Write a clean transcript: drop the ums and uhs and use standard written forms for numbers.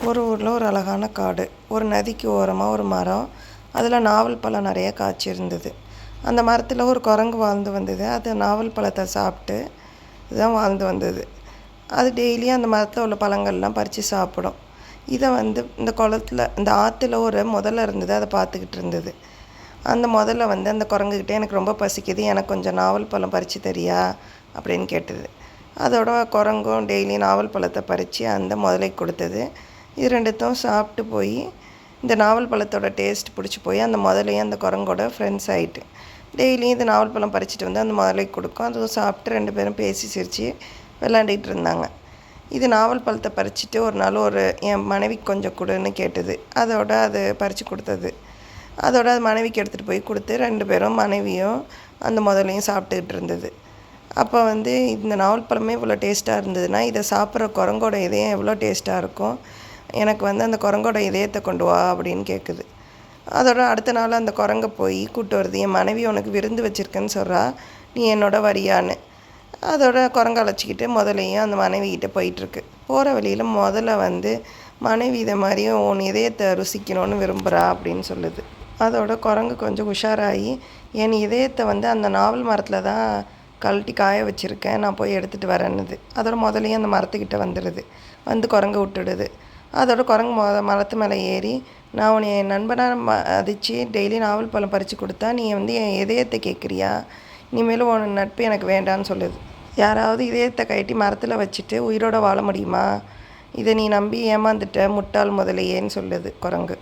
ஒரு ஊரில் ஒரு அழகான காடு. ஒரு நதிக்கு ஓரமாக ஒரு மரம். அதில் நாவல் பழம் நிறைய காய்ச்சி இருந்தது. அந்த மரத்தில் ஒரு குரங்கு வாழ்ந்து வந்தது. அது நாவல் பழத்தை சாப்பிட்டு தான் வாழ்ந்து வந்தது. அது டெய்லியும் அந்த மரத்தில் உள்ள பழங்கள்லாம் பறித்து சாப்பிடும். இதை இந்த குளத்துல இந்த ஆற்றுல ஒரு முதலை இருந்தது. அதை பார்த்துக்கிட்டு இருந்தது. அந்த முதல்ல அந்த குரங்குக்கிட்டே எனக்கு ரொம்ப பசிக்குது, எனக்கு கொஞ்சம் நாவல் பழம் பறித்து தரியா அப்படின்னு கேட்டது. அதோட குரங்கும் டெய்லி நாவல் பழத்தை பறித்து அந்த முதலைக்கு கொடுத்தது. இது ரெண்டுத்தையும் சாப்பிட்டு போய் இந்த நாவல் பழத்தோட டேஸ்ட் பிடிச்சி போய் அந்த முதலையும் அந்த குரங்கோட ஃப்ரெண்ட்ஸ் ஆகிட்டு டெய்லியும் இந்த நாவல் பழம் பறிச்சிட்டு அந்த முதலைக்கு கொடுக்கும். அதுவும் சாப்பிட்டு ரெண்டு பேரும் பேசி சிரித்து விளாண்டுக்கிட்டு இருந்தாங்க. இது நாவல் பழத்தை பறிச்சுட்டு ஒரு நாள் என் மனைவிக்கு கொஞ்சம் கொடுன்னு கேட்டது. அதோட அது பறித்து கொடுத்தது. அதோட அது மனைவிக்கு எடுத்துகிட்டு போய் கொடுத்து ரெண்டு பேரும் மனைவியும் அந்த முதலையும் சாப்பிட்டுக்கிட்டு இருந்தது. அப்போ இந்த நாவல் பழமே இவ்வளோ டேஸ்ட்டாக இருந்ததுன்னா இதை சாப்பிட்ற குரங்கோட இதயம் எவ்வளோ டேஸ்ட்டாக இருக்கும், எனக்கு அந்த குரங்கோட இதயத்தை கொண்டு வா அப்படின்னு கேட்குது. அதோட அடுத்த நாள் அந்த குரங்கை போய் கூப்பிட்டு வருது. என் மனைவி உனக்கு விருந்து வச்சுருக்கேன்னு சொல்கிறா, நீ என்னோட வரியான்னு. அதோட குரங்கை அழைச்சிக்கிட்டு முதலையும் அந்த மனைவிக்கிட்ட போயிட்டுருக்கு. போகிற வழியில் முதல்ல மனைவி இதை மாதிரியும் உன் இதயத்தை ருசிக்கணும்னு விரும்புகிறா அப்படின்னு சொல்லுது. அதோட குரங்கு கொஞ்சம் உஷாராகி என் இதயத்தை அந்த நாவல் மரத்தில் தான் கழட்டி காய வச்சுருக்கேன், நான் போய் எடுத்துகிட்டு வரேன்னுது. அதோட முதலையும் அந்த மரத்துக்கிட்ட வந்துடுது. குரங்கை விட்டுடுது. அதோட குரங்கு மரத்து மேலே ஏறி, நான் உன்னை என் நண்பனாக மதித்து டெய்லி நாவல் பழம் பறித்து கொடுத்தா நீ என் இதயத்தை கேட்குறியா, இனிமேலும் உன் நட்பு எனக்கு வேண்டான்னு சொல்லுது. யாராவது இதயத்தை கட்டி மரத்தில் வச்சுட்டு உயிரோடு வாழ முடியுமா? இதை நீ நம்பி ஏமாந்துட்ட முட்டாள் முதலையேன்னு சொல்லுது குரங்கு.